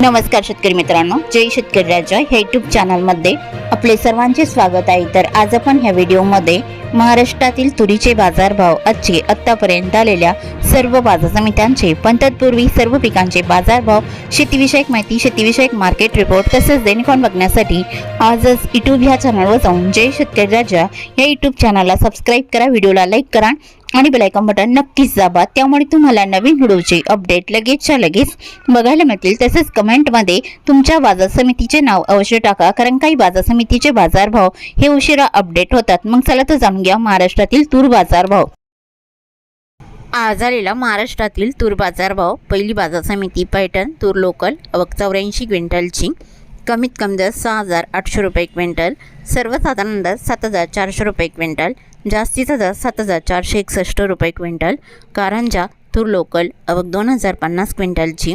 नमस्कार शेतकरी मित्रांनो, जय शेतकरी राजा ह्या यूट्यूब चॅनलमध्ये आपले सर्वांचे स्वागत आहे। तर आज आपण ह्या व्हिडिओमध्ये महाराष्ट्रातील तुरीचे बाजारभाव, आजचे आतापर्यंत आलेल्या सर्व बाजार समित्यांचे, पण तत्पूर्वी सर्व पिकांचे बाजारभाव, शेतीविषयक माहिती, शेतीविषयक मार्केट रिपोर्ट तसेच दैनिक बघण्यासाठी आजच यूट्यूब ह्या चॅनलवर जाऊन जय शेतकरी राजा या यूट्यूब चॅनलला सबस्क्राईब करा, व्हिडिओला लाईक करा आणि बेल आयकॉन बटन नक्कीच दाबा। त्यामुळे तुम्हाला नवीन व्हिडिओचे अपडेट लगेचच्या लगेच बघायला मिळतील। तसेच कमेंटमध्ये तुमच्या बाजार समितीचे नाव अवश्य टाका, कारण काही बाजार समितीचे बाजारभाव हे उशिरा अपडेट होतात। मग चला तर जाणून घ्या महाराष्ट्रातील तूर बाजारभाव। आज आलेला महाराष्ट्रातील तूर बाजारभाव। पहिली बाजार समिती पैठण तूर लोकल, आवक 84 क्विंटलची, कमीत कमी दर 6,800 रुपये क्विंटल, सर्वसाधारण दर 7,400 रुपये क्विंटल, जास्तीचा दर 7,461 रुपये क्विंटल। कारंजा तूर लोकल, आवक 2,050 क्विंटलची,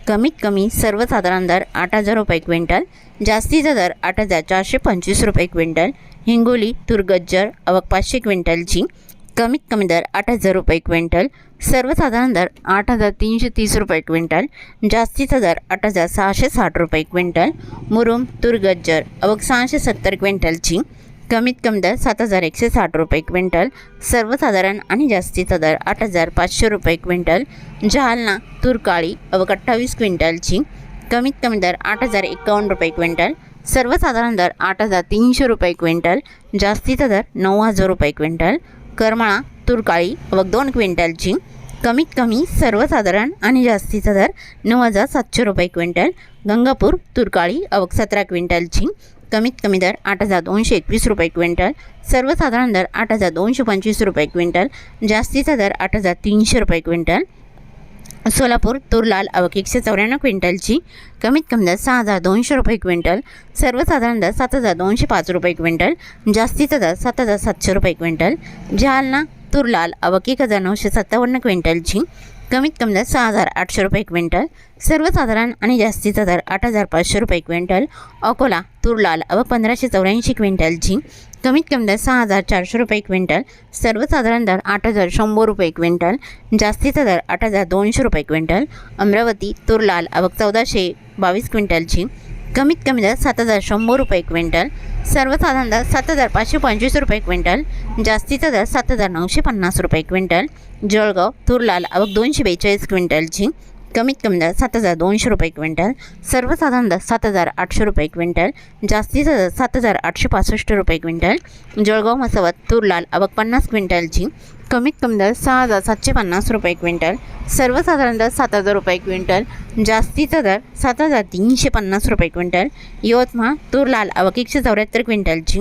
कमीत कमी सर्वसाधारण दर 8,000 रुपये क्विंटल, जास्तीचा दर 8,425 रुपये क्विंटल। हिंगोली तूर गज्जर, आवक 500 क्विंटलची, कमीत कमी दर 8,000 रुपये क्विंटल, सर्वसाधारण दर 8,330 रुपये क्विंटल, जास्तीचा दर 8,660 रुपये क्विंटल। मुरुम तूर गज्जर, आवक 670 क्विंटलची, कमीत कमी दर 7,160 रुपये क्विंटल, सर्वसाधारण आणि जास्तीचा दर 8,500 रुपये क्विंटल। जालना तूर काळी, आवक 28 क्विंटलची, कमीत कमी दर 8,051 रुपये क्विंटल, सर्वसाधारण दर 8,300 रुपये क्विंटल, जास्तीचा दर 9,000 रुपये क्विंटल। करमाळा तूर काळी, आवक 2 क्विंटलची, कमीत कमी सर्वसाधारण आणि जास्तीचा दर 9,700 रुपये क्विंटल। गंगापूर तूर काळी, आवक 17 क्विंटलची, कमीत कमी दर 8,221 रुपये क्विंटल, सर्वसाधारण दर 8,225 रुपये क्विंटल, जास्तीचा दर 8,300 रुपये क्विंटल। सोलापूर तूर लाल, आवक 194 क्विंटलची, कमीत कमी दर 6,200 रुपये क्विंटल, सर्वसाधारण दर 7,205 रुपये क्विंटल, जास्तीचा दर 7,700 रुपये क्विंटल। जालना तूर लाल, आवक 1,957 क्विंटलची, कमीत कमी दर 6,800 रुपये क्विंटल, सर्वसाधारण आणि जास्तीचा दर 8,500 रुपये क्विंटल। अकोला तूर लाल, आवक 1,584 क्विंटलची, कमीत कमी दर 6,400 रुपये क्विंटल, सर्वसाधारण दर 8,100 रुपये क्विंटल, जास्तीचा दर 8,200 रुपये क्विंटल। अमरावती तूर लाल, आवक 1,422 क्विंटलची, कमीत कमी दर 7,100 रुपये क्विंटल, सर्वसाधारण दर 7,525 रुपये क्विंटल, जास्तीचा दर 7,950 रुपये क्विंटल। जळगाव तूर लाल, आवक 242 क्विंटलची, कमीत कमी दर 7,200 रुपये क्विंटल, सर्वसाधारण दर 7,800 रुपये क्विंटल, जास्तीचा दर 7,865 रुपये क्विंटल। जळगाव मसवत तूर लाल, आवक 50 क्विंटलची, कमीत कमी दर 6,750 रुपये क्विंटल, सर्वसाधारण दर 7,000 रुपये क्विंटल, जास्तीचा दर 7,350 रुपये क्विंटल। यवतमाळ तूर लाल, आवक 174 क्विंटलची,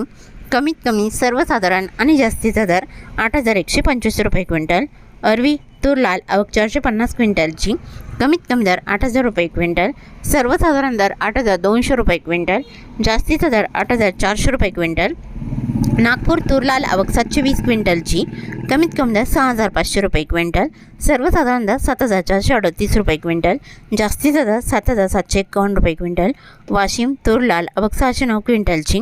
कमीत कमी सर्वसाधारण आणि जास्तीचा दर 8,125 रुपये क्विंटल। अरवी तूर लाल, आवक 450 क्विंटलची, कमीत कमी दर 8,000 रुपये क्विंटल, सर्वसाधारण दर 8,200 रुपये क्विंटल, जास्तीचा दर 8,400 रुपये क्विंटल। नागपूर तूर लाल, आवक 720 क्विंटलची, कमीत कमी दर 6,500 रुपये क्विंटल, सर्वसाधारण दर 7,438 रुपये क्विंटल, जास्तीचा दर 7,751 रुपये क्विंटल। वाशिम तूर लाल, आवक 609 क्विंटलची,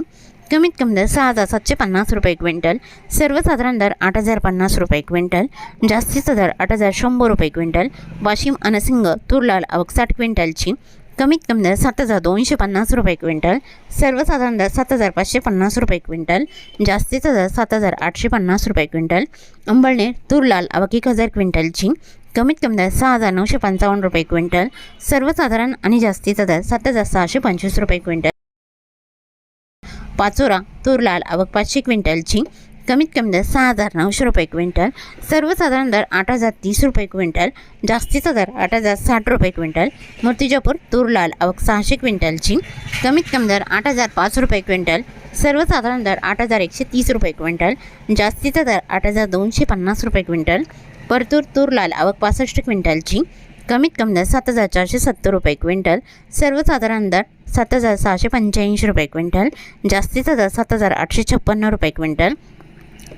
कमीत कमी दर 6,750 रुपये क्विंटल, सर्वसाधारण दर 8,050 रुपये क्विंटल, जास्तीचा दर 8,100 रुपये क्विंटल। वाशिम अनसिंग तूर लाल, आवक 60 क्विंटलची, कमीत कमी दर 7,250 रुपये क्विंटल, सर्वसाधारण दर 7,550 रुपये क्विंटल, जास्तीचा दर 7,850 रुपये क्विंटल। अंबळनेर तूर लाल, आवक 1,000 क्विंटलची, कमीत कमी दर 6,955 रुपये क्विंटल, सर्वसाधारण आणि जास्तीचा दर 7,625 रुपये क्विंटल। पाचोरा तूर लाल, आवक 500 क्विंटलची, कमीत कमी दर 6,900 रुपये क्विंटल, सर्वसाधारण दर 8,030 रुपये क्विंटल, जास्तीचा दर 8,060 रुपये क्विंटल। मूर्तिजापूर तूर लाल, आवक 600 क्विंटलची, कमीत कमी दर 8,005 रुपये क्विंटल, सर्वसाधारण दर 8,130 रुपये क्विंटल, जास्तीचा दर 8,250 रुपये क्विंटल। परतूर तूर लाल, आवक 65 क्विंटलची, कमीत कमी दर 7,470 रुपये क्विंटल, सर्वसाधारण दर 7,685 रुपये क्विंटल, जास्तीचा दर 7,856 रुपये क्विंटल।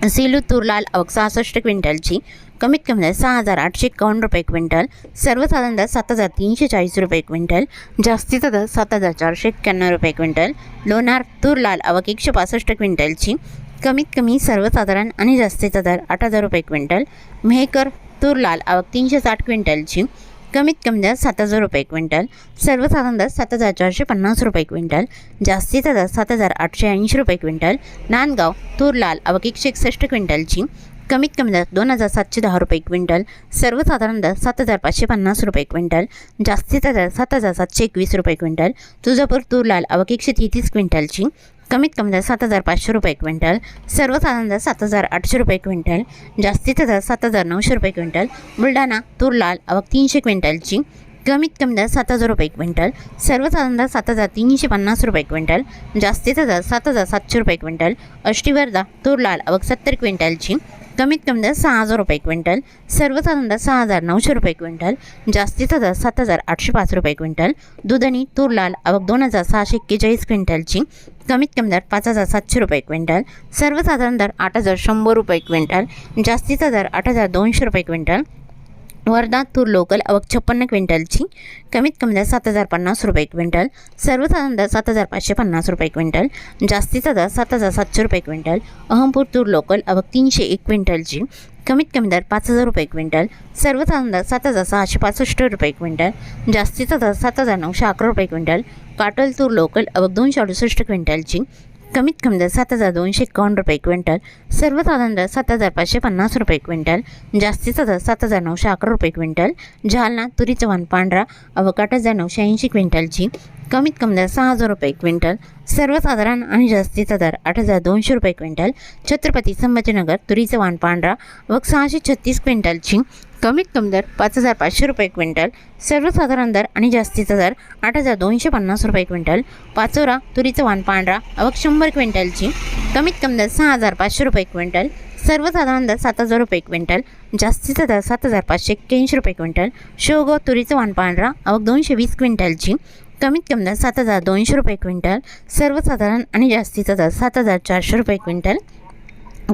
सेलू तूर लाल, आवक 66 क्विंटलची, कमीत कमी दर 6,851 रुपये क्विंटल, सर्वसाधारण दर 7,340 रुपये क्विंटल, जास्तीचा दर 7,491 रुपये क्विंटल। लोणार तूर लाल, आवक 165 क्विंटलची, कमीत कमी सर्वसाधारण आणि जास्तीचा दर 8,000 रुपये क्विंटल। मेहकर तूर लाल, आवक 360 क्विंटलची, कमीत कमी दर 7,000 रुपये क्विंटल, सर्वसाधारण दर 7,450 रुपये क्विंटल, जास्तीचा दर 7,880 रुपये क्विंटल। नांदगाव तूर लाल आवक 161 क्विंटलची, कमीत कमी दर 2,710 रुपये क्विंटल, सर्वसाधारण दर 7,550 रुपये क्विंटल, जास्तीचा दर 7,721 रुपये क्विंटल। तुळजापूर तूर लाल आवक 133 क्विंटलची, कमीत कमी दर 7,500 रुपये क्विंटल, सर्वसाधारण दर 7,800 रुपये क्विंटल, जास्तीचा दर 7,900 रुपये क्विंटल। बुलढाणा तूर लाल आवक 300 क्विंटलची, कमीत कमी दर 7,000 रुपये क्विंटल, सर्वसाधारण दर 7,350 रुपये क्विंटल, जास्तीचा दर 7,700 रुपये क्विंटल। आष्टी वर्धा तूर लाल आवक 70 क्विंटलची, कमीत कमी दर 6,000 रुपये क्विंटल, सर्वसाधारण दर 6,900 रुपये क्विंटल, जास्तीचा दर 7,805 रुपये क्विंटल। दुधनी तूर लाल आवक 2,641 क्विंटलची, कमीत कमी दर 5,700 रुपये क्विंटल, सर्वसाधारण दर 8,100 रुपये क्विंटल, जास्तीचा दर 8,200 रुपये क्विंटल। वर्धा तूर लोकल आवक 56 क्विंटलची, कमीत कमी दर 7,050 रुपये क्विंटल, सर्वसाधारण दर 7,550 रुपये क्विंटल, जास्तीचा दर 7,700 रुपये क्विंटल। अहमपूर तूर लोकल आवक 301 क्विंटलची, कमीत कमी दर 5,000 रुपये क्विंटल, सर्वसाधारण दर 7,665 रुपये क्विंटल, जास्तीचा दर 7,911 रुपये क्विंटल। काटोल तूर लोकल आवक 268 क्विंटलची, कमीत कमी दर 7,251 रुपये क्विंटल, सर्वसाधारण दर 7,550 रुपये क्विंटल, जास्तीचा दर 7,911 रुपये क्विंटल। जालना तुरीचं वाण पांढरा आवक 8,980 क्विंटलची, कमीत कमी दर 6,000 रुपये क्विंटल, सर्वसाधारण आणि जास्तीचा दर 8,200 रुपये क्विंटल। छत्रपती संभाजीनगर तुरीचं वाण पांढरा आवक 636 क्विंटलची, कमीत कमी दर 5,500 रुपये क्विंटल, सर्वसाधारण दर आणि जास्तीचा दर 8,250 रुपये क्विंटल। पाचोरा तुरीचं वाण पांढरा आवक 100 क्विंटलची, कमीत कमी दर 6,500 रुपये क्विंटल, सर्वसाधारण दर 7,000 रुपये क्विंटल, जास्तीचा दर 7,581 रुपये क्विंटल। शेवगाव तुरीचं वाण पांढरा आवक 220 क्विंटलची, कमीत कमी दर 7,200 रुपये क्विंटल, सर्वसाधारण आणि जास्तीचा दर 7,400 रुपये क्विंटल।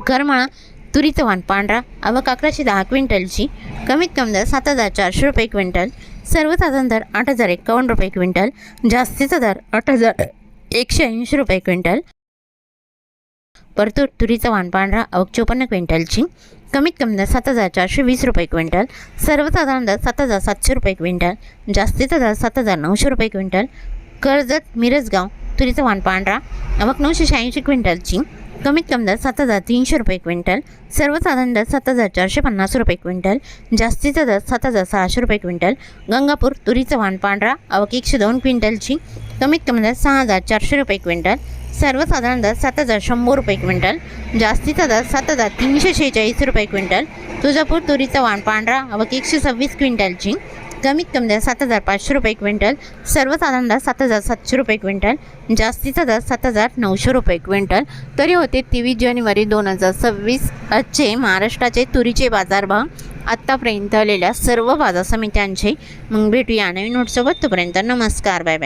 करमाळा तुरीचं वाण पांढरा आवक 1,110 क्विंटलची, कमीत कमी दर 7,400 रुपये क्विंटल, सर्वसाधारण दर 8,051 रुपये क्विंटल, जास्तीचा दर 8,180 रुपये क्विंटल। परतूर तुरीचं वाण पांढरा आवक 54 क्विंटलची, कमीत कमी दर 7,420 रुपये क्विंटल, सर्वसाधारण दर 7,700 रुपये क्विंटल, जास्तीचा दर 7,900 रुपये क्विंटल। कर्जत मिरजगाव तुरीचं वाण पांढरा आवक 986 क्विंटलची, कमीत कमी दर 7,300 रुपये क्विंटल, सर्वसाधारण दर 7,450 रुपये क्विंटल, जास्तीचा दर 7,600 रुपये क्विंटल। गंगापूर तुरीचं वाण पांढरा आवक 102 क्विंटलची, कमीत कमी दर 6,400 रुपये क्विंटल, सर्वसाधारण दर 7,100 रुपये क्विंटल, जास्तीचा दर 7,346 रुपये क्विंटल। तुळजापूर तुरीचं वाण पांढरा आवक 126 क्विंटलची, कमीत कमी दर 7,500 रुपये क्विंटल, सर्वसाधारण दर 7,700 रुपये क्विंटल, जास्तीचा दर 7,900 रुपये क्विंटल। तरी होते 23 जानेवारी 2026 आजचे महाराष्ट्राचे तुरीचे बाजारभाव आत्तापर्यंत आलेल्या सर्व बाजार समित्यांचे। मग भेटूया नवीन नोटसोबत, तोपर्यंत नमस्कार, बाय बाय।